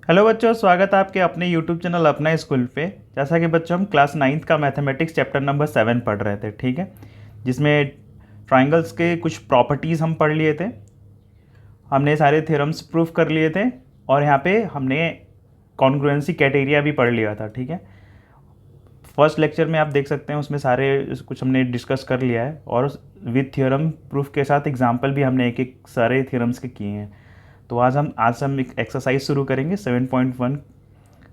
Hello बच्चों, स्वागत है आपके अपने यूट्यूब चैनल अपना स्कूल पे। जैसा कि बच्चों हम क्लास 9th का मैथमेटिक्स चैप्टर नंबर 7 पढ़ रहे थे, ठीक है, जिसमें ट्राइंगल्स के कुछ प्रॉपर्टीज़ हम पढ़ लिए थे। हमने सारे थ्योरम्स प्रूफ कर लिए थे और यहाँ पे हमने कॉन्ग्रुएंसी क्राइटेरिया भी पढ़ लिया था, ठीक है। फर्स्ट लेक्चर में आप देख सकते हैं, उसमें सारे कुछ हमने डिस्कस कर लिया है और विद थ्योरम प्रूफ के साथ एग्जाम्पल भी हमने एक एक सारे थ्योरम्स के किए हैं। तो आज हम एक एक्सरसाइज शुरू करेंगे 7.1,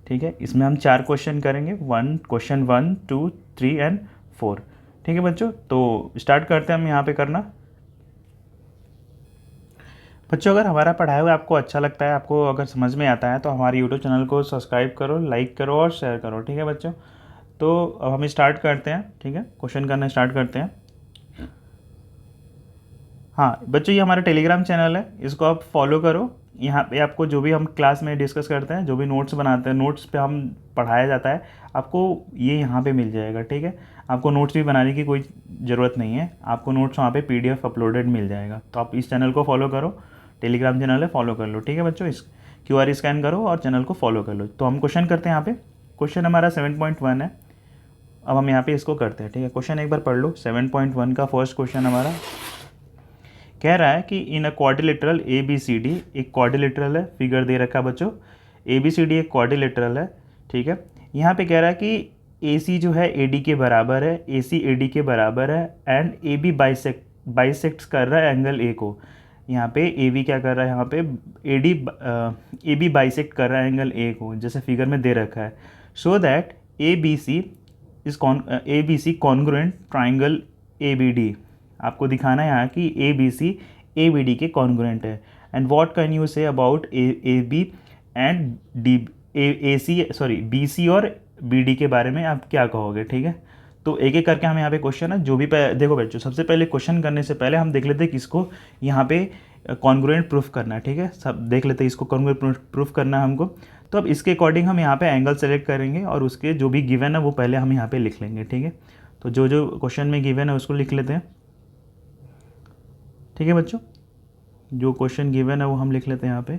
ठीक है। इसमें हम 4 क्वेश्चन करेंगे, क्वेश्चन 1, 2, 3 एंड 4, ठीक है बच्चों। तो स्टार्ट करते हैं हम यहाँ पे करना। बच्चों, अगर हमारा पढ़ाया हुआ आपको अच्छा लगता है, आपको अगर समझ में आता है, तो हमारे यूट्यूब चैनल को सब्सक्राइब करो, लाइक करो और शेयर करो, ठीक है बच्चों। तो अब हम स्टार्ट करते हैं, ठीक है, क्वेश्चन करना स्टार्ट करते हैं। हाँ बच्चों, ये हमारा टेलीग्राम चैनल है, इसको आप फॉलो करो। यहाँ पे आपको जो भी हम क्लास में डिस्कस करते हैं, जो भी नोट्स बनाते हैं, नोट्स पे हम पढ़ाया जाता है, आपको ये यहाँ पे मिल जाएगा, ठीक है। आपको नोट्स भी बनाने की कोई ज़रूरत नहीं है, आपको नोट्स वहाँ पे पीडीएफ अपलोडेड मिल जाएगा। तो आप इस चैनल को फॉलो करो, टेलीग्राम चैनल है, फॉलो कर लो, ठीक है बच्चों। इस QR स्कैन करो और चैनल को फॉलो कर लो। तो हम क्वेश्चन करते हैं यहाँ पे। क्वेश्चन हमारा 7.1 है। अब हम यहाँ पे इसको करते हैं, ठीक है। क्वेश्चन एक बार पढ़ लो। 7.1 का फर्स्ट क्वेश्चन हमारा कह रहा है कि इन अ क्वाड्रिलेटरल ABCD, एक क्वाड्रिलेटरल है, फिगर दे रखा है बच्चों। ABCD एक क्वाड्रिलेटरल है, ठीक है। यहाँ पे कह रहा है कि AC जो है AD के बराबर है, AC AD के बराबर है एंड AB बाइसेक्ट कर रहा है एंगल A को। यहाँ पे AB क्या कर रहा है, यहाँ पे AB बाइसेक्ट कर रहा है एंगल A को, जैसे फिगर में दे रखा है। So that ABC congruent triangle ABD। आपको दिखाना है यहाँ कि ABC ABD के कॉन्ग्रुएंट है। And what can you say about AB and BC और BD के बारे में आप क्या कहोगे, ठीक है। तो एक एक करके हम यहाँ पे क्वेश्चन है, जो भी देखो बच्चों, सबसे पहले क्वेश्चन करने से पहले हम देख लेते हैं किसको यहाँ पे कॉन्ग्रुएंट प्रूफ करना है, ठीक है। सब देख लेते हैं, इसको कॉन्ग्रुएंट प्रूफ करना है हमको। तो अब इसके अकॉर्डिंग हम यहाँ पे एंगल सेलेक्ट करेंगे और उसके जो भी गिवन है वो पहले हम यहाँ पे लिख लेंगे, ठीक है। तो जो जो क्वेश्चन में गिवन है उसको लिख लेते हैं, ठीक है बच्चों। जो क्वेश्चन गिवन है वो हम लिख लेते हैं यहाँ पे।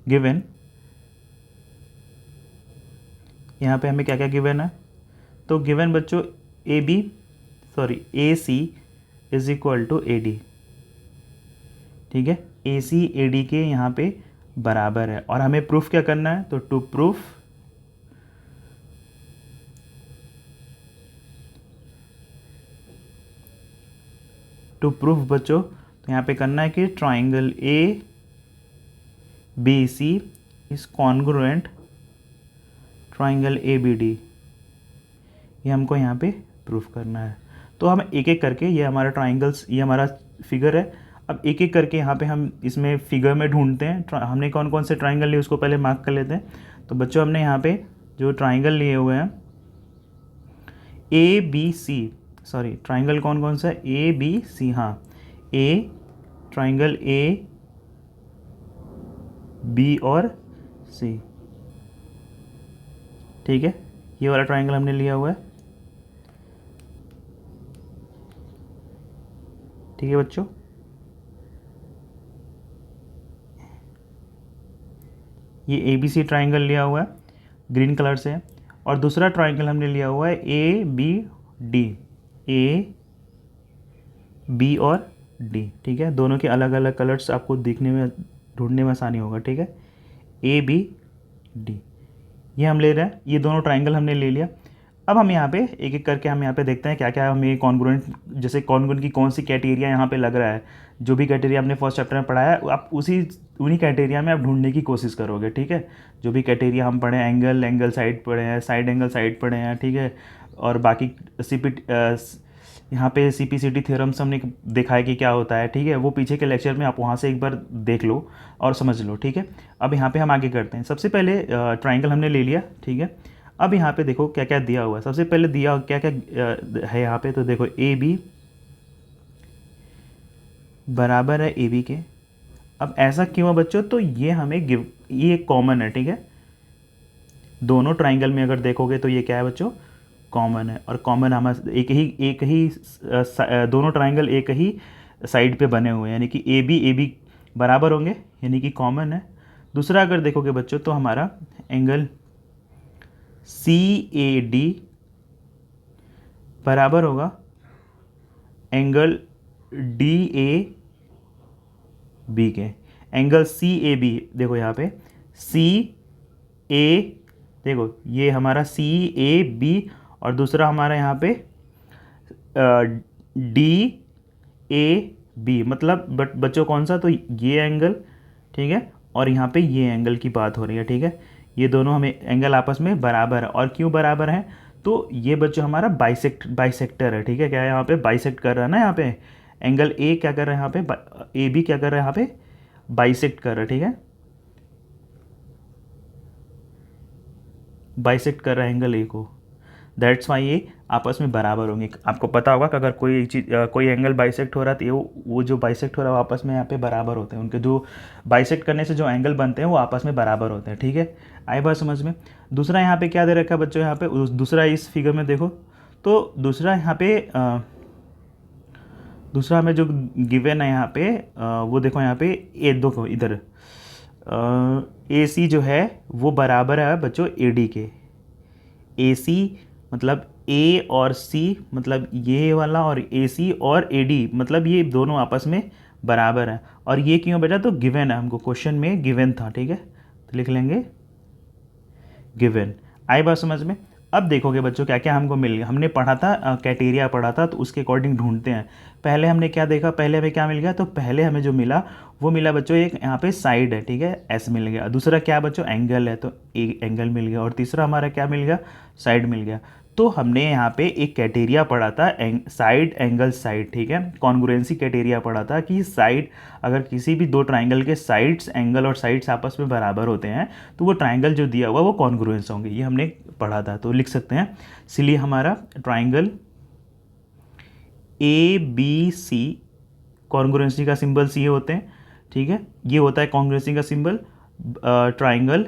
गिवन, यहाँ पे हमें क्या क्या गिवन है। तो गिवन बच्चों AC is equal to AD, ठीक है। AC AD के यहाँ पे बराबर है और हमें प्रूफ क्या करना है। तो टू प्रूफ बच्चों, तो यहाँ पे करना है कि triangle ABC is congruent triangle ABD, ये हमको यहाँ पे प्रूफ करना है। तो हम एक एक करके, ये हमारा ट्राइंगल्स, ये हमारा फिगर है। अब एक एक करके यहाँ पे हम इसमें फिगर में ढूंढते हैं हमने कौन कौन से ट्राइंगल लिए, उसको पहले मार्क कर लेते हैं। तो बच्चों, हमने यहाँ पे जो ट्राइंगल लिए हुए हैं ABC, सॉरी ट्राइंगल कौन कौन सा है, ABC, हाँ, ट्राइंगल B और C, ठीक है। ये वाला ट्राइंगल हमने लिया हुआ है, ठीक है बच्चों। ये ABC ट्राइंगल लिया हुआ है, ग्रीन कलर से। और दूसरा ट्राइंगल हमने लिया हुआ है ABD, B और D, ठीक है। दोनों के अलग अलग कलर्स आपको दिखने में, ढूंढने में आसानी होगा, ठीक है। ABD ये हम ले रहे हैं, ये दोनों ट्राइंगल हमने ले लिया। अब हम यहाँ पे एक एक करके हम यहाँ पे देखते हैं क्या क्या हमें कॉन्ग्रुएंट, जैसे कॉन्ग्रुएंट की कौन सी क्राइटेरिया यहाँ पे लग रहा है। जो भी क्राइटेरिया हमने फर्स्ट चैप्टर में पढ़ाया है, आप उन्हीं क्राइटेरिया में आप ढूंढने की कोशिश करोगे, ठीक है। जो भी क्राइटेरिया हम पढ़े, एंगल साइड पढ़े हैं, साइड एंगल साइड पढ़े हैं, ठीक है। और बाकी यहाँ पे CPCT थ्योरम्स हमने देखा है कि क्या होता है, ठीक है। वो पीछे के लेक्चर में आप वहाँ से एक बार देख लो और समझ लो, ठीक है। अब यहाँ पे हम आगे करते हैं। सबसे पहले ट्राइंगल हमने ले लिया, ठीक है। अब यहाँ पे देखो क्या क्या दिया हुआ है। सबसे पहले दिया क्या क्या है यहाँ पे, तो देखो AB बराबर है AB के। अब ऐसा क्यों है बच्चों, तो ये हमें ये कॉमन है, ठीक है। दोनों ट्राइंगल में अगर देखोगे तो ये क्या है बच्चों, कॉमन है। और कॉमन हमारे एक ही दोनों ट्राइंगल एक ही साइड पे बने हुए हैं, यानी कि AB बराबर होंगे, यानी कि कॉमन है। दूसरा अगर देखोगे बच्चों तो हमारा एंगल CAD बराबर होगा एंगल DAB के। एंगल CAB देखो यहाँ पे देखो ये हमारा CAB और दूसरा हमारा यहाँ पे DAB, मतलब बच्चों कौन सा, तो ये एंगल, ठीक है, और यहाँ पे ये एंगल की बात हो रही है, ठीक है। ये दोनों हमें एंगल आपस में बराबर है, और क्यों बराबर है, तो ये बच्चों हमारा बाइसेक्टर है, ठीक है। क्या है यहाँ पे बाइसेक्ट कर रहा है ना, यहाँ पे एंगल A क्या कर रहा है, यहाँ पे AB क्या कर रहा है, यहाँ पे बाइसेक्ट कर रहा है, ठीक है, बाइसेक्ट कर रहा है एंगल A को। दैट्स वाई ये आपस में बराबर होंगे। आपको पता होगा कि अगर कोई चीज़ कोई एंगल बाइसेक्ट हो रहा है तो वो जो बाइसेक्ट हो रहा है वो आपस में यहाँ पे बराबर होते हैं। उनके जो बाइसेक्ट करने से जो एंगल बनते हैं वो आपस में बराबर होते हैं, ठीक है। आई बात समझ में। दूसरा यहाँ पे क्या दे रखा है बच्चों, यहाँ पे दूसरा इस फिगर में देखो तो दूसरा यहाँ पे दूसरा हमें जो गिवन है यहाँ पे वो देखो यहाँ पे देखो इधर AC जो है वो बराबर है बच्चों AD के। AC मतलब A और C मतलब ये वाला, और AC और AD मतलब ये दोनों आपस में बराबर है। और ये क्यों बेटा, तो गिवन है, हमको क्वेश्चन में गिवन था, ठीक है, तो लिख लेंगे गिवन। आई बात समझ में। अब देखोगे बच्चों क्या क्या हमको मिल गया, हमने पढ़ा था क्राइटेरिया पढ़ा था, तो उसके अकॉर्डिंग ढूंढते हैं। पहले हमने क्या देखा, पहले हमें क्या मिल गया, तो पहले हमें जो मिला वो मिला बच्चों एक यहाँ पे साइड है, ठीक है, S मिल गया। दूसरा क्या बच्चों, एंगल है, तो एक एंगल मिल गया। और तीसरा हमारा क्या मिल गया, साइड मिल गया। तो हमने यहाँ पे एक क्राइटेरिया पढ़ा था साइड एंगल साइड, ठीक है, कॉन्ग्रुएंसी क्राइटेरिया पढ़ा था कि साइड अगर किसी भी दो ट्राइंगल के साइड्स एंगल और साइड्स आपस में बराबर होते हैं तो वो ट्राइंगल जो दिया हुआ वो कॉन्ग्रुएंस होंगे, ये हमने पढ़ा था। तो लिख सकते हैं, इसलिए हमारा ट्राइंगल ABC कॉन्ग्रुएंसी का सिंबल सी होते हैं, ठीक है, ये होता है कॉन्ग्रुएंसी का सिंबल। ट्राइंगल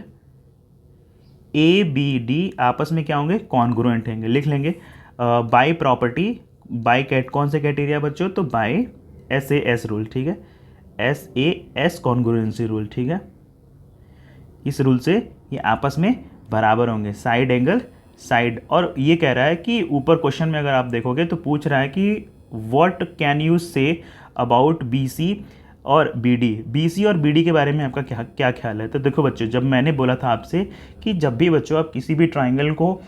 ABD आपस में क्या होंगे, कॉन्ग्रुएंट होंगे। लिख लेंगे बाय प्रॉपर्टी, बाय कौन से क्राइटेरिया बच्चों, तो बाय SAS रूल, ठीक है, SAS कॉन्ग्रुएंसी रूल, ठीक है। इस रूल से ये आपस में बराबर होंगे, साइड एंगल साइड। और ये कह रहा है कि ऊपर क्वेश्चन में अगर आप देखोगे तो पूछ रहा है कि what can you say about BC और BC और BD के बारे में आपका क्या ख्याल है। तो देखो बच्चों, जब मैंने बोला था आपसे कि जब भी बच्चों आप किसी भी ट्राइंगल को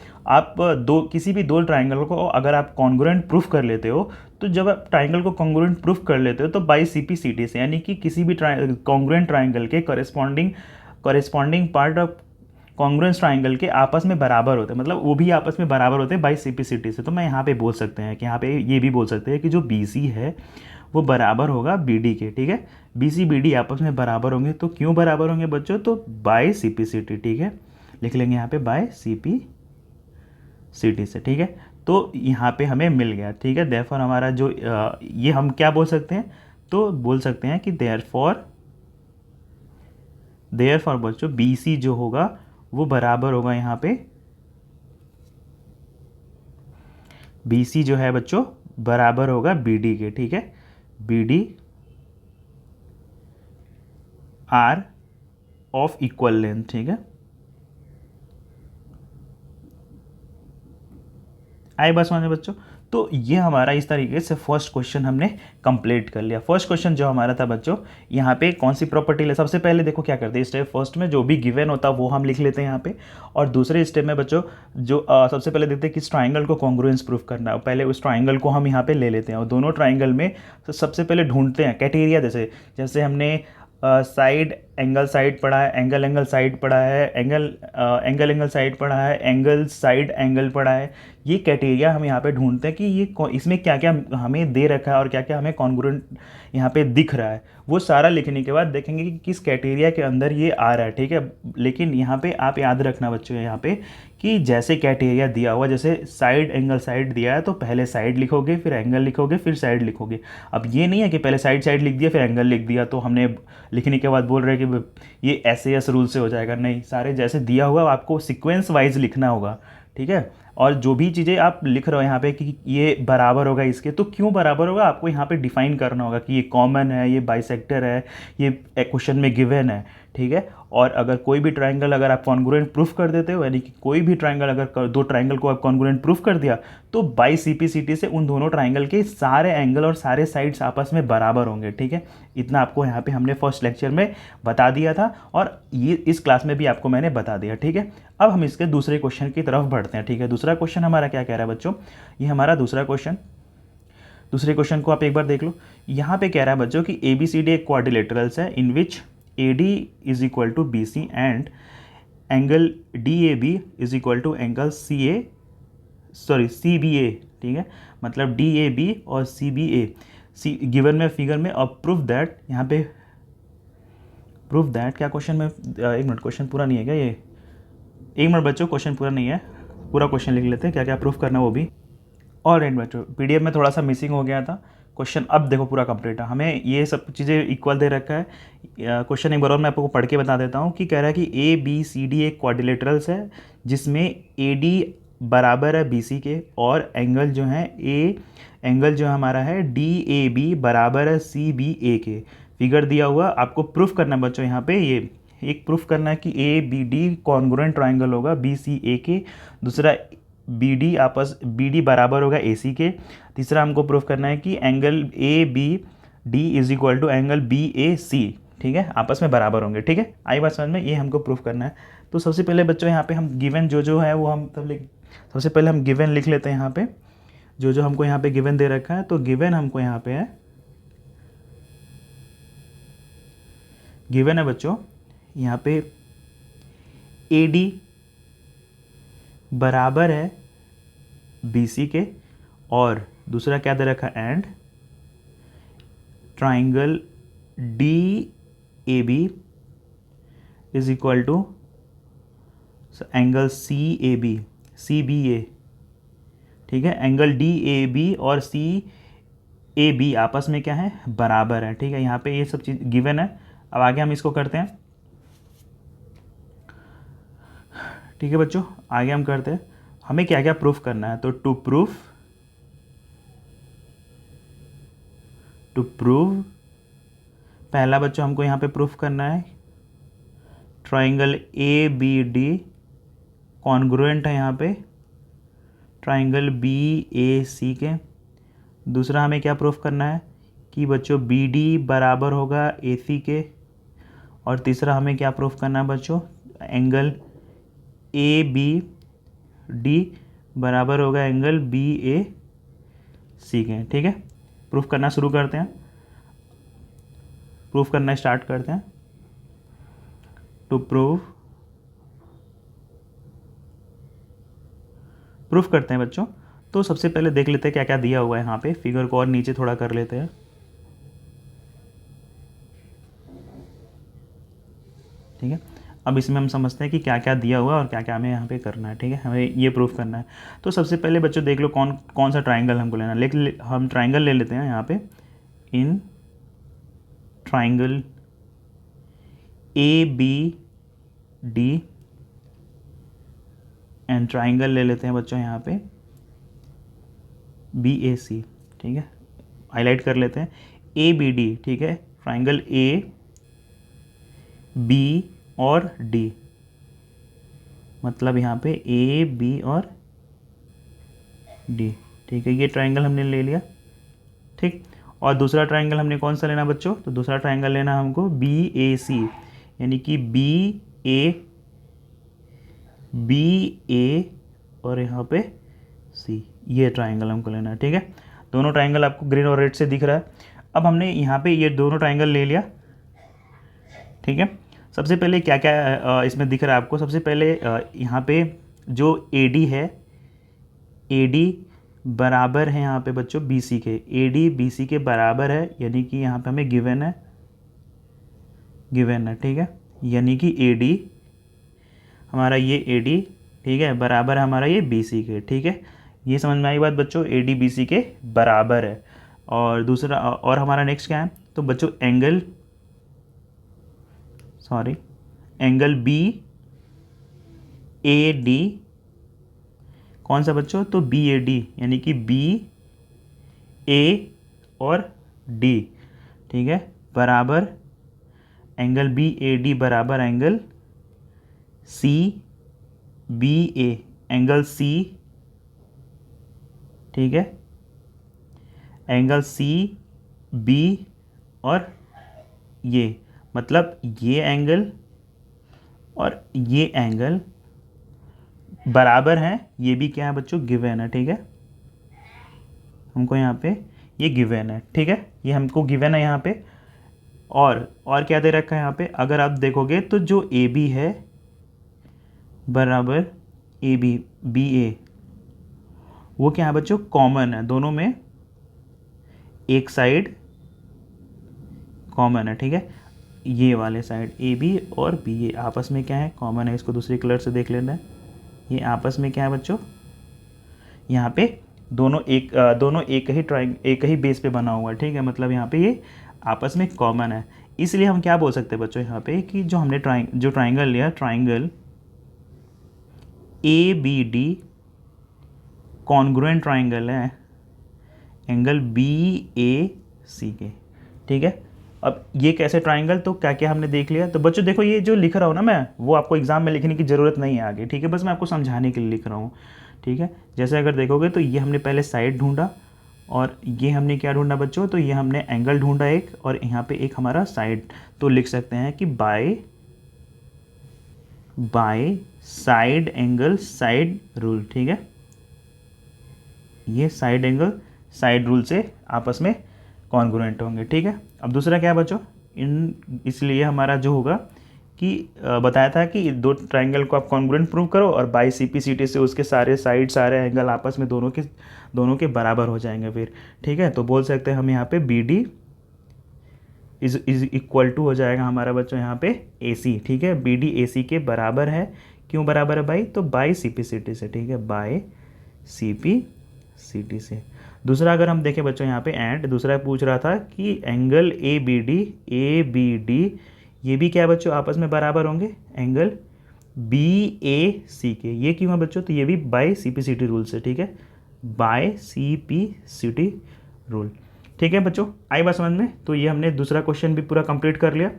किसी भी दो ट्राइंगल को अगर आप कॉन्ग्रुएंट प्रूफ कर लेते हो, तो जब आप ट्राइंगल को कॉन्ग्रुएंट प्रूफ कर लेते हो तो बाई CP/CD से, यानी कि किसी भी कॉन्ग्रुएंट ट्राइंगल के corresponding part of congruence triangle के आपस में बराबर होते हैं, मतलब वो भी आपस में बराबर होते हैं बाई CP/CD से। तो मैं यहाँ पे बोल सकते हैं कि यहाँ पे ये भी बोल सकते हैं कि जो BC है वो बराबर होगा BD के, ठीक है। BC BD आपस में बराबर होंगे, तो क्यों बराबर होंगे बच्चों, तो बाय CP/CD, ठीक है, लिख लेंगे यहाँ पे बाय CP/CD से, ठीक है। तो यहाँ पे हमें मिल गया, ठीक है। देयरफॉर हमारा जो ये हम क्या बोल सकते हैं, तो बोल सकते हैं कि देयरफॉर बच्चों BC जो होगा वो बराबर होगा यहाँ पे, BC जो है बच्चों बराबर होगा BD के, ठीक है, BD are of equal length, ठीक है। आई बात समझ में बच्चों। तो ये हमारा इस तरीके से फर्स्ट क्वेश्चन हमने कंप्लीट कर लिया। फर्स्ट क्वेश्चन जो हमारा था बच्चों, यहाँ पे कौन सी प्रॉपर्टी ले, सबसे पहले देखो क्या करते हैं, स्टेप फर्स्ट में जो भी गिवन होता है वो हम लिख लेते हैं यहाँ पे। और दूसरे स्टेप में बच्चों जो सबसे पहले देखते हैं किस ट्राइंगल को कॉन्ग्रुएंस प्रूफ करना है, पहले उस ट्राइंगल को हम यहाँ पे ले लेते हैं। और दोनों ट्राइंगल में तो सबसे पहले ढूंढते हैं क्राइटेरिया, जैसे हमने साइड एंगल साइड पढ़ा है, एंगल साइड पढ़ा है, एंगल साइड पढ़ा है, एंगल साइड एंगल पढ़ा है। ये क्राइटेरिया हम यहाँ पे ढूंढते हैं कि ये इसमें क्या क्या हमें दे रखा है और क्या क्या हमें कॉन्ग्रुएंट यहाँ पे दिख रहा है। वो सारा लिखने के बाद देखेंगे कि किस क्राइटेरिया के अंदर ये आ रहा है, ठीक है। लेकिन यहाँ पे आप याद रखना बच्चों, यहाँ पे कि जैसे क्राइटेरिया दिया हुआ, जैसे साइड एंगल साइड दिया है तो पहले साइड लिखोगे, फिर एंगल लिखोगे, फिर साइड लिखोगे। अब ये नहीं है कि पहले साइड लिख दिया फिर एंगल लिख दिया, तो हमने लिखने के बाद बोल रहे हैं कि ये SAS रूल से हो जाएगा। नहीं, सारे जैसे दिया हुआ आपको सीक्वेंस वाइज लिखना होगा, ठीक है। और जो भी चीज़ें आप लिख रहे हो यहाँ पे कि ये बराबर होगा इसके, तो क्यों बराबर होगा आपको यहाँ पे डिफाइन करना होगा कि ये कॉमन है, ये बाइसेक्टर है, ये क्वेश्चन में गिवन है, ठीक है। और अगर कोई भी ट्राइंगल अगर आप कॉन्ग्रुएंट प्रूफ कर देते हो, यानी कि कोई भी ट्राइंगल अगर दो ट्राइंगल को आप कॉन्ग्रुएंट प्रूफ कर दिया, तो बाई सीपीसीटी से उन दोनों ट्राइंगल के सारे एंगल और सारे साइड्स आपस में बराबर होंगे, ठीक है। इतना आपको यहाँ पे हमने फर्स्ट लेक्चर में बता दिया था और ये इस क्लास में भी आपको मैंने बता दिया, ठीक है। अब हम इसके दूसरे क्वेश्चन की तरफ बढ़ते हैं, ठीक है। दूसरा क्वेश्चन हमारा क्या कह रहा है बच्चों, ये हमारा दूसरा क्वेश्चन, दूसरे क्वेश्चन को आप एक बार देख लो। यहाँ पे कह रहा है बच्चों कि ए बी सी डी एक क्वाड्रिलेटरल्स है in which A D is equal to B C and angle D A B is equal to angle C A C B A, ठीक है। मतलब डी ए बी और C B A C given में figure में। और proof that, यहाँ पे proof that क्या क्वेश्चन में, एक मिनट, क्वेश्चन पूरा नहीं है क्या ये, एक मिनट बच्चों, क्वेश्चन पूरा नहीं है, पूरा क्वेश्चन लिख लेते हैं, क्या क्या प्रूफ करना है वो भी। और राइट बच्चों, पीडीएफ में थोड़ा सा मिसिंग हो गया था क्वेश्चन, अब देखो पूरा कंप्लीट है। हमें ये सब चीज़ें इक्वल दे रखा है। क्वेश्चन एक बार और मैं आपको पढ़ के बता देता हूँ कि कह रहा है कि ए बी सी डी एक क्वाड्रिलेटरल्स है जिसमें ए डी बराबर है बी सी के और एंगल जो है एंगल जो हमारा है डी ए बी बराबर है सी बी ए के। फिगर दिया हुआ, आपको प्रूफ करना है बच्चों, यहाँ पे ये एक प्रूफ करना है कि A B D congruent triangle होगा बी सी ए के, दूसरा बी डी बराबर होगा ए सी के, तीसरा हमको प्रूफ करना है कि angle A B D is equal to angle B A C, ठीक है, आपस में बराबर होंगे, ठीक है। आई बात समझ में, ये हमको प्रूफ करना है। तो सबसे पहले बच्चों यहाँ पे हम गिवन जो है वो हम सबसे पहले हम गिवन लिख लेते हैं। यहाँ पे जो हमको यहाँ पे गिवन दे रखा है, तो गिवन हमको यहाँ पे है, गिवन है बच्चों यहाँ पे ए डी बराबर है बी सी के और दूसरा क्या दे रखा है, and triangle D A B is equal to angle C A B C B A, ठीक है। एंगल डी ए बी और सी ए बी आपस में क्या है, बराबर है, ठीक है। यहाँ पे ये सब चीज़ गिवन है। अब आगे हम इसको करते हैं, ठीक है बच्चों, आगे हम करते हैं। हमें क्या क्या प्रूफ करना है, तो टू प्रूव पहला बच्चों हमको यहाँ पे प्रूफ करना है triangle A B D congruent है यहाँ पे ट्राइंगल बी ए सी के। दूसरा हमें क्या प्रूफ करना है कि बच्चों बी डी बराबर होगा ए सी के। और तीसरा हमें क्या प्रूफ करना है बच्चों, एंगल ए बी डी बराबर होगा एंगल बी ए सी के, ठीक है। प्रूफ करना शुरू करते हैं, प्रूफ करना स्टार्ट करते हैं। टू प्रूफ करते हैं बच्चों। तो सबसे पहले देख लेते हैं क्या क्या दिया हुआ है यहाँ पे, फिगर को और नीचे थोड़ा कर लेते हैं, ठीक है। अब इसमें हम समझते हैं कि क्या क्या दिया हुआ है और क्या क्या हमें यहाँ पे करना है, ठीक है। हमें ये प्रूफ करना है। तो सबसे पहले बच्चों देख लो कौन सा ट्राइंगल हमको लेना है। हम ट्राइंगल ले लेते हैं यहाँ पे, in triangle A B D and triangle ले लेते हैं बच्चों यहाँ पे बी ए सी, ठीक है। हाईलाइट कर लेते हैं ए बी डी, ठीक है। ट्राइंगल ए बी और डी, मतलब यहाँ पे ए बी और डी, ठीक है। ये ट्राइंगल हमने ले लिया, ठीक। और दूसरा ट्राइंगल हमने कौन सा लेना बच्चों, तो दूसरा ट्राइंगल लेना हमको बी ए सी, यानी कि बी ए और यहाँ पे सी, ये ट्राइंगल हमको लेना है, ठीक है। दोनों ट्राइंगल आपको ग्रीन और रेड से दिख रहा है। अब हमने यहाँ पे ये दोनों ट्राइंगल ले लिया, ठीक है। सबसे पहले क्या क्या इसमें दिख रहा है आपको, सबसे पहले यहाँ पे जो AD है, AD बराबर है यहाँ पे बच्चों BC के, AD BC के बराबर है, यानी कि यहाँ पे हमें गिवन है, ठीक है। यानी कि AD हमारा ये AD, ठीक है, बराबर है हमारा ये BC के, ठीक है। ये समझ में आई बात बच्चों, AD BC के बराबर है। और दूसरा और हमारा नेक्स्ट क्या है, तो बच्चों एंगल बी ए डी, कौन सा बच्चों, तो बी ए डी, यानी कि बी ए और डी, ठीक है, बराबर एंगल बी ए डी बराबर एंगल सी बी ए, एंगल सी, ठीक है, एंगल सी बी, और ये मतलब ये एंगल और ये एंगल बराबर हैं, ये भी क्या है बच्चों, गिवन है, ठीक है, हमको यहाँ पे ये गिवन है, ठीक है, ये हमको गिवन है यहाँ पे। और क्या दे रखा है यहाँ पे, अगर आप देखोगे तो जो ए बी है बराबर ए बी बी ए, वो क्या है बच्चों, कॉमन है, दोनों में एक साइड कॉमन है, ठीक है, ये वाले साइड ए बी और बी ए आपस में क्या है, कॉमन है। इसको दूसरी कलर से देख लेना है, ये आपस में क्या है बच्चों, यहाँ पे दोनों एक ही एक ही बेस पे बना हुआ है, ठीक है, मतलब यहाँ पे ये आपस में कॉमन है। इसलिए हम क्या बोल सकते हैं बच्चों यहाँ पे कि जो हमने ट्राइंगल लिया, triangle A B D congruent triangle है एंगल बी ए सी के, ठीक है। अब ये कैसे ट्राइंगल, तो क्या क्या हमने देख लिया। तो बच्चों देखो ये जो लिख रहा हूँ ना मैं, वो आपको एग्जाम में लिखने की ज़रूरत नहीं है आगे, ठीक है, बस मैं आपको समझाने के लिए लिख रहा हूँ, ठीक है। जैसे अगर देखोगे तो ये हमने पहले साइड ढूंढा, और ये हमने क्या ढूंढा बच्चों, तो ये हमने एंगल ढूंढा एक, और यहाँ पे एक हमारा साइड, तो लिख सकते हैं कि by side angle side rule, ठीक है, ये साइड एंगल साइड रूल से आपस में कॉन्ग्रुएंट होंगे, ठीक है। अब दूसरा क्या है बच्चों, इसलिए हमारा जो होगा कि बताया था कि दो ट्राइंगल को आप कॉन्ग्रुएंट प्रूव करो, और बाई CPCT से उसके सारे साइड सारे एंगल आपस में दोनों के बराबर हो जाएंगे फिर, ठीक है। तो बोल सकते हैं हम यहाँ पे BD इज इक्वल टू हो जाएगा हमारा बच्चों यहाँ पे AC, ठीक है, BD AC के बराबर है। क्यों बराबर है भाई, तो बाई CPCT से, ठीक है, बाय CPCT से। दूसरा अगर हम देखें बच्चों यहाँ पे एंड दूसरा पूछ रहा था कि एंगल ABD ये भी क्या है बच्चों, आपस में बराबर होंगे एंगल BAC के। ये क्यों है बच्चों, तो ये भी बाय CPCT रूल से, ठीक है, बाय CPCT रूल, ठीक है बच्चों, आई बात समझ में। तो ये हमने दूसरा क्वेश्चन भी पूरा कंप्लीट कर लिया,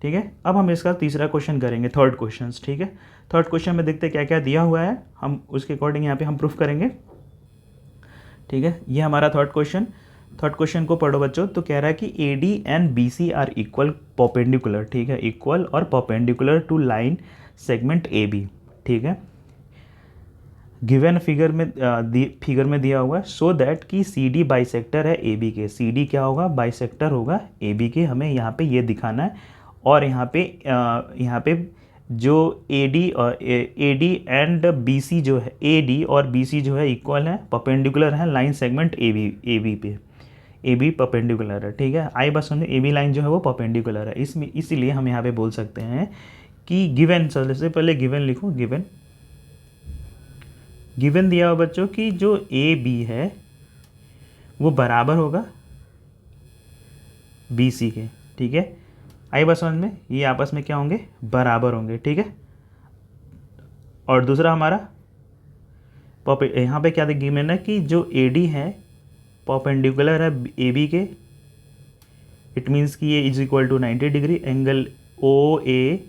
ठीक है। अब हम इसका तीसरा क्वेश्चन करेंगे, थर्ड क्वेश्चन, ठीक है। थर्ड क्वेश्चन में देखते हैं क्या क्या दिया हुआ है, हम उसके अकॉर्डिंग यहाँ पे हम प्रूफ करेंगे, ठीक है। ये हमारा थर्ड क्वेश्चन को पढ़ो बच्चों। तो कह रहा है कि AD and BC are equal perpendicular, ठीक है, इक्वल और perpendicular to line segment AB, ठीक है, गिवन फिगर में दिया हुआ है, सो दैट कि CD बाइसेक्टर है AB के, CD क्या होगा, बाइसेक्टर होगा AB के, हमें यहाँ पे ये दिखाना है। और यहाँ पे जो AD एंड BC जो है, AD और BC जो है इक्वल है, परपेंडिकुलर है लाइन सेगमेंट AB पे, AB परपेंडिकुलर है, ठीक है। आई बस समझे, AB लाइन जो है वो परपेंडिकुलर है, इसमें इसीलिए हम यहाँ पे बोल सकते हैं कि गिवन, सबसे पहले गिवन लिखो, गिवन दिया हुआ बच्चों कि जो AB है वो बराबर होगा BC के, ठीक है, आई बात समझ में, ये आपस में क्या होंगे, बराबर होंगे, ठीक है। और दूसरा हमारा यहाँ पे क्या गिवन है कि जो AD है परपेंडिकुलर है AB के, इट मीन्स कि ये is equal to 90 degree, angle OA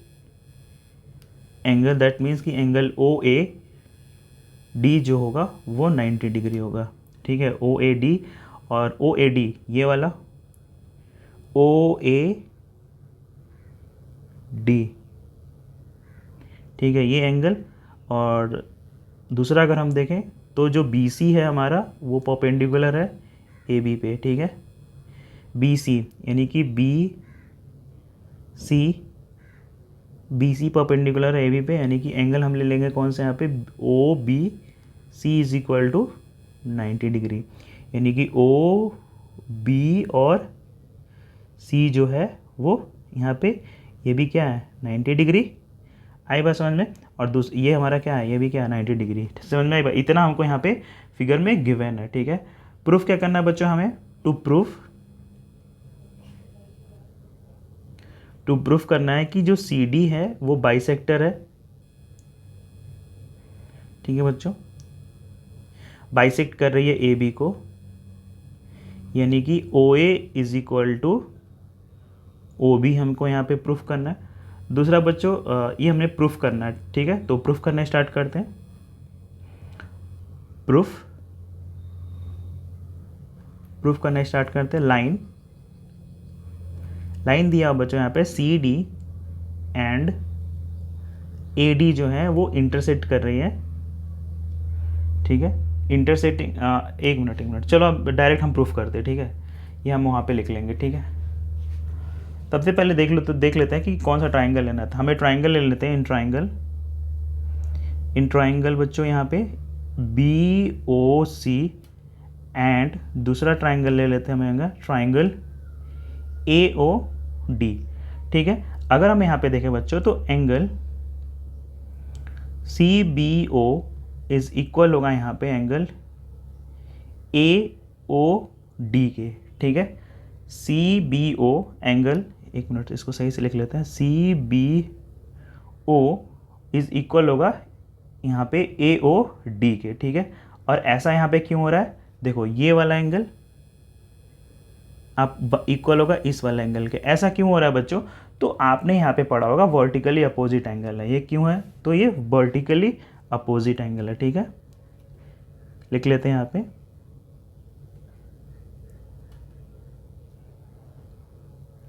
angle, that means कि एंगल OAD जो होगा वो 90 डिग्री होगा, ठीक है, OAD और OAD ये वाला OAD, ठीक है, ये एंगल। और दूसरा अगर हम देखें तो जो BC है हमारा वो परपेंडिकुलर है AB पे, ठीक है, BC यानी कि BC परपेंडिकुलर है AB पे, यानी कि एंगल हम ले लेंगे कौन से यहाँ पे, OBC is equal to 90 degree, यानी कि OB और C जो है वो यहाँ पे, ये भी क्या है 90 डिग्री, आई बात समझ में। और ये हमारा क्या है, ये भी क्या है 90 डिग्री, समझ में आई। इतना हमको यहाँ पे फिगर में गिवन है, ठीक है। प्रूफ क्या करना है बच्चों हमें, टू प्रूफ करना है कि जो CD है वो बाइसेक्टर है, ठीक है बच्चों, बाइसेक्ट कर रही है AB को, यानी कि OA is equal to O B हमको यहाँ पे प्रूफ करना है। दूसरा बच्चों ये हमने प्रूफ करना है, ठीक है। तो प्रूफ करना स्टार्ट करते हैं। प्रूफ करना स्टार्ट करते हैं। लाइन दिया हुआ बच्चों यहाँ पे C D and A D जो है वो इंटरसेक्ट कर रही है, ठीक है। इंटरसेक्टिंग, एक मिनट, चलो अब डायरेक्ट हम प्रूफ करते हैं, ठीक है। ये हम वहाँ पे लिख लेंगे, ठीक है। सबसे पहले देख लेते हैं कि कौन सा ट्राइंगल लेना था हमें। ट्राइंगल ले लेते हैं। इन ट्राइंगल बच्चों यहाँ पे बी ओ सी एंड दूसरा ट्राइंगल ले लेते हैं हम ट्राइंगल ए ओ डी, ठीक है। अगर हम यहाँ पे देखें बच्चों तो angle C B O is equal होगा यहाँ पे एंगल ए ओ डी के, ठीक है। सी बी ओ एंगल, एक मिनट इसको सही से लिख लेते हैं, C B O is equal होगा यहाँ पे ए ओ डी के, ठीक है। और ऐसा यहाँ पे क्यों हो रहा है, देखो ये वाला एंगल आप इक्वल होगा इस वाला एंगल के। ऐसा क्यों हो रहा है बच्चों, तो आपने यहाँ पे पढ़ा होगा वर्टिकली अपोजिट एंगल है। ये क्यों है, तो ये वर्टिकली अपोजिट एंगल है, ठीक है। लिख लेते हैं यहाँ पे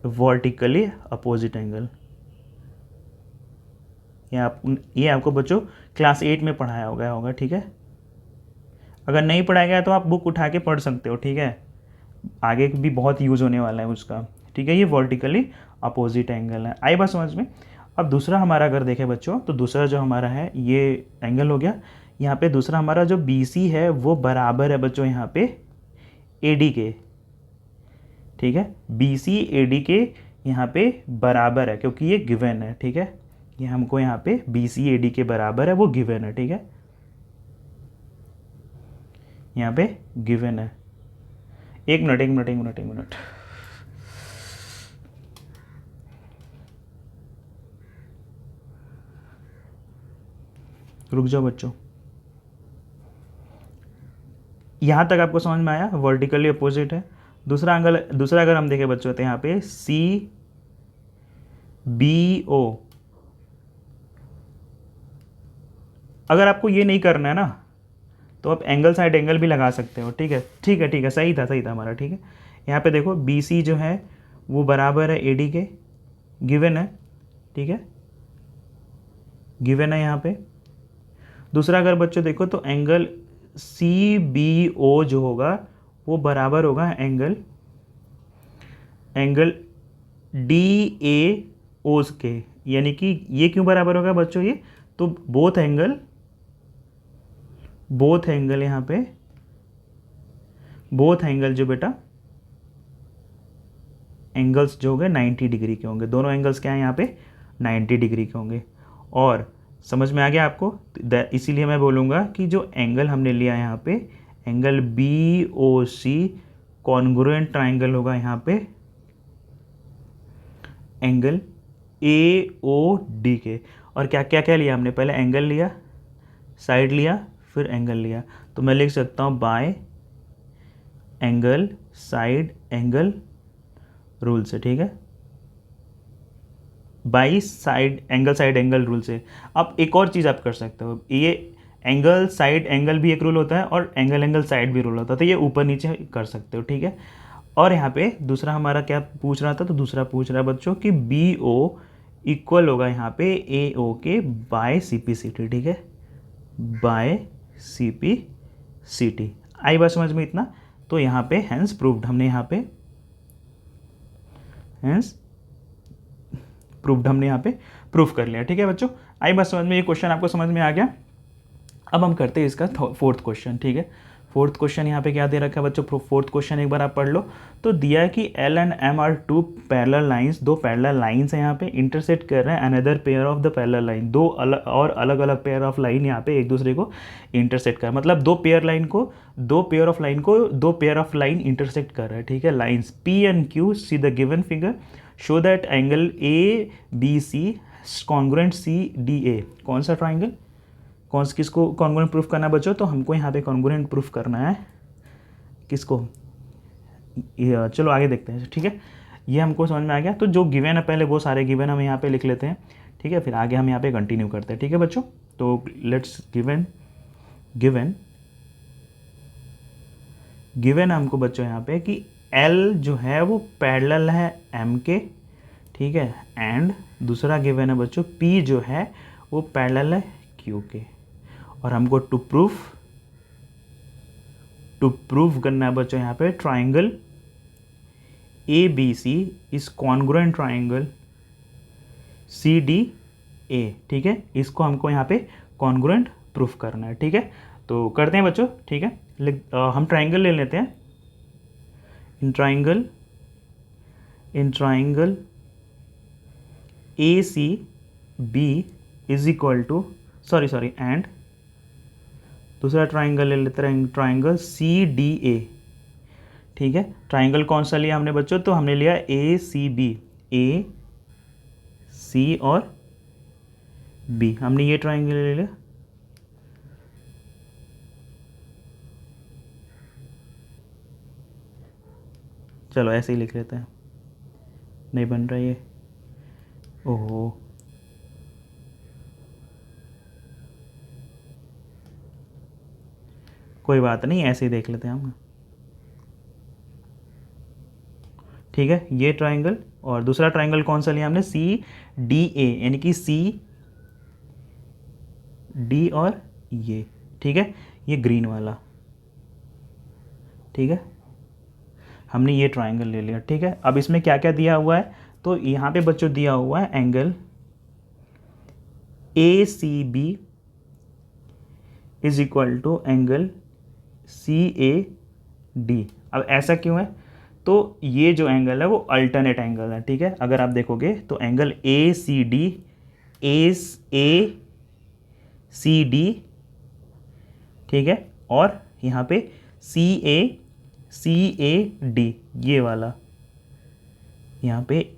वर्टिकली अपोजिट एंगल। ये आपको बच्चों क्लास 8 में पढ़ाया होगा, ठीक है। अगर नहीं पढ़ाया गया तो आप बुक उठा के पढ़ सकते हो, ठीक है। आगे भी बहुत यूज होने वाला है उसका, ठीक है। ये वर्टिकली अपोजिट एंगल है, आई बात समझ में। अब दूसरा हमारा अगर देखें बच्चों तो दूसरा जो हमारा है ये एंगल हो गया। यहाँ पे दूसरा हमारा जो बी सी है वो बराबर है बच्चों यहाँ पे ए डी के, ठीक है। बी सी ए डी के यहाँ पे बराबर है क्योंकि ये गिवन है, ठीक है। ये हमको यहाँ पे बी सी ए डी के बराबर है, वो गिवन है, ठीक है। यहाँ पे गिवन है। एक मिनट रुक जाओ बच्चों। यहाँ तक आपको समझ में आया, वर्टिकली अपोजिट है। दूसरा अगर हम देखें बच्चों तो यहाँ पे सी बी ओ, अगर आपको ये नहीं करना है ना तो आप एंगल साइड एंगल भी लगा सकते हो, ठीक है। सही था हमारा, ठीक है। यहाँ पे देखो बी सी जो है वो बराबर है ए डी के, गिवन है, ठीक है, गिवन है यहाँ पे। दूसरा अगर बच्चों देखो तो एंगल सी बी ओ जो होगा वो बराबर होगा एंगल डी ए ओस के, यानी कि ये क्यों बराबर होगा बच्चों, ये तो बोथ एंगल यहाँ पे बोथ एंगल जो बेटा एंगल्स जो होंगे 90 डिग्री के होंगे। दोनों एंगल्स क्या है यहाँ पे 90 डिग्री के होंगे। और समझ में आ गया आपको, इसीलिए मैं बोलूँगा कि जो एंगल हमने लिया यहाँ पे angle B O C congruent triangle होगा यहाँ पे एंगल ए ओ डी के। और क्या लिया हमने, पहले एंगल लिया, साइड लिया, फिर एंगल लिया। तो मैं लिख सकता हूँ bye angle side angle rule से, ठीक है, बाई साइड एंगल रूल से। अब एक और चीज़ आप कर सकते हो, ये एंगल साइड एंगल भी एक रूल होता है और एंगल साइड भी रूल होता है, तो ये ऊपर नीचे कर सकते हो, ठीक है। और यहाँ पे दूसरा हमारा क्या पूछ रहा था, तो दूसरा पूछ रहा है बच्चों कि बी ओ इक्वल होगा यहाँ पे A O K by C P C T, ठीक है, by C P C T. आई बात समझ में इतना। तो यहाँ पे हैंस प्रूव्ड, हमने यहाँ पे प्रूफ कर लिया, ठीक है बच्चों। आई बात समझ में, ये क्वेश्चन आपको समझ में आ गया। अब हम करते हैं इसका फोर्थ क्वेश्चन, ठीक है। फोर्थ क्वेश्चन यहाँ पे क्या दे रखा है बच्चों, फोर्थ क्वेश्चन एक बार आप पढ़ लो। तो दिया है कि L and M are two parallel lines, दो पैरेलल लाइंस हैं यहाँ पे, इंटरसेक्ट कर रहे हैं another pair of the parallel line, दो अलग अलग पेयर ऑफ लाइन यहाँ पे एक दूसरे को इंटरसेक्ट कर, मतलब दो पेयर ऑफ लाइन इंटरसेक्ट कर रहा है, ठीक है। Lines P and Q, see the given figure, show that angle A B C congruent C D A. कौन सा ट्राइंगल, किसको कॉन्ग्रुएंट प्रूफ करना है बच्चों, तो हमको यहाँ पे कॉन्ग्रुएंट प्रूफ करना है किसको, चलो आगे देखते हैं, ठीक है। ये हमको समझ में आ गया। तो जो गिवन है पहले वो सारे गिवन हम यहाँ पे लिख लेते हैं, ठीक है, फिर आगे हम यहाँ पे कंटिन्यू करते हैं, ठीक है बच्चों। तो लेट्स गिवन हमको बच्चों यहाँ पे कि L जो है वो पैरेलल है M के, ठीक है, एंड दूसरा गिवन है बच्चों P जो है वो पैरेलल है Q के, और हमको टू प्रूफ करना है बच्चों यहाँ पे triangle ABC is congruent triangle CDA, ठीक है, इसको हमको यहाँ पे कॉन्ग्रुएंट प्रूफ करना है, ठीक है। तो करते हैं बच्चों, ठीक है, हम ट्राइंगल ले लेते हैं। In triangle ACB is equal to and दूसरा ट्राइंगल ले लेते हैं ट्राइंगल CDA, ठीक है। ट्राइंगल कौन सा लिया हमने बच्चों, तो हमने लिया ACB, A C और B, हमने ये ट्राइंगल ले लिया। चलो ऐसे ही लिख लेते हैं, नहीं बन रहा ये, ओहो, कोई बात नहीं, ऐसे ही देख लेते हैं हम, ठीक है। ये ट्राइंगल और दूसरा ट्राइंगल कौन सा लिया हमने, CDA, यानी कि CD और ये, ठीक है, ये ग्रीन वाला, ठीक है, हमने ये ट्राइंगल ले लिया, ठीक है। अब इसमें क्या क्या दिया हुआ है, तो यहाँ पे बच्चों दिया हुआ है angle ACB is equal to angle CAD। अब ऐसा क्यों है, तो ये जो एंगल है वो अल्टरनेट एंगल है, ठीक है। अगर आप देखोगे तो एंगल ACD ठीक है, और यहाँ पे CAD ये वाला, यहाँ पे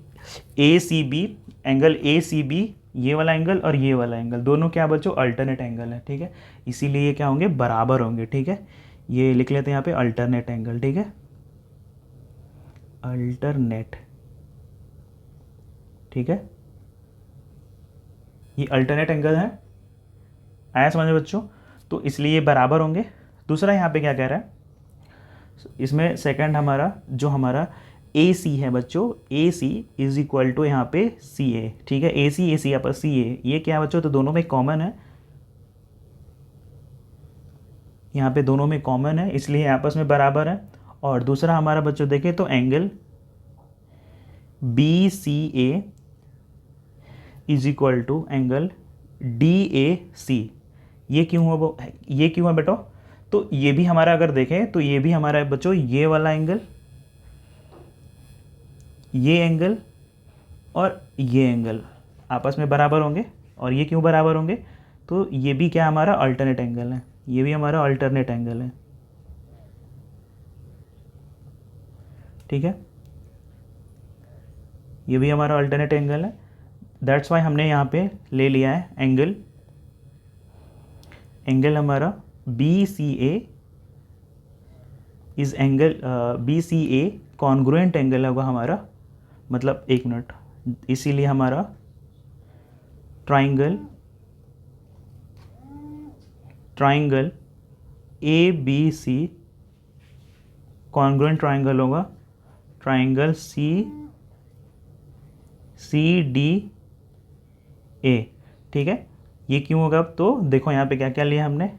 ACB एंगल ACB ये वाला एंगल और ये वाला एंगल दोनों क्या बच्चों अल्टरनेट एंगल है, ठीक है, इसीलिए ये क्या होंगे, बराबर होंगे, ठीक है। ये लिख लेते हैं यहाँ पे अल्टरनेट एंगल, ठीक है, अल्टरनेट, ठीक है, ये अल्टरनेट एंगल है, आया समझ में बच्चों, तो इसलिए ये बराबर होंगे। दूसरा यहाँ पे क्या कह रहा है, इसमें सेकंड हमारा जो हमारा AC है बच्चों, AC इज इक्वल टू यहाँ पे CA, ठीक है, AC यहाँ पर CA, ये क्या है बच्चों, तो दोनों में कॉमन है, यहाँ पे दोनों में कॉमन है, इसलिए आपस में बराबर है। और दूसरा हमारा बच्चों देखें तो angle BCA is equal to angle DAC, ये क्यों हुआ बेटो, तो ये भी हमारा अगर देखें तो ये भी हमारा है बच्चों, ये वाला एंगल, ये एंगल और ये एंगल आपस में बराबर होंगे, और ये क्यों बराबर होंगे, तो ये भी क्या हमारा अल्टरनेट एंगल है, ये भी हमारा अल्टरनेट एंगल है, ठीक है, ये भी हमारा अल्टरनेट एंगल है। दैट्स वाई हमने यहाँ पे ले लिया है एंगल हमारा BCA is angle BCA congruent angle होगा हमारा, मतलब एक मिनट, इसीलिए हमारा ट्राइंगल ABC कॉन्ग्रुएंट ट्राइंगल होगा ट्राइंगल CDA, ठीक है। ये क्यों होगा, तो देखो यहाँ पे क्या क्या लिया हमने,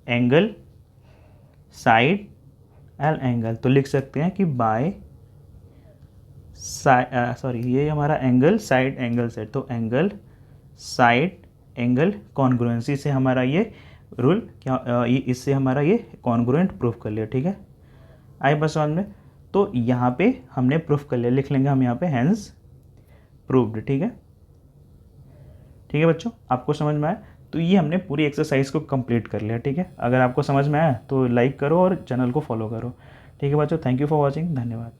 एंगल, साइड एंड एंगल, तो लिख सकते हैं कि बाय ये हमारा एंगल साइड एंगल सेट, तो एंगल साइड एंगल कॉन्ग्रुएंसी से हमारा ये रूल क्या, इससे हमारा ये कॉन्ग्रुएंट प्रूफ कर लिया, ठीक है, आई बस समझ में। तो यहाँ पे हमने प्रूफ कर लिया, लिख लेंगे हम यहाँ पे हैंस प्रूव्ड, ठीक है, ठीक है बच्चों, आपको समझ में आया, तो ये हमने पूरी एक्सरसाइज को कंप्लीट कर लिया, ठीक है। अगर आपको समझ में आया तो लाइक करो और चैनल को फॉलो करो, ठीक है बच्चों, थैंक यू फॉर वॉचिंग, धन्यवाद।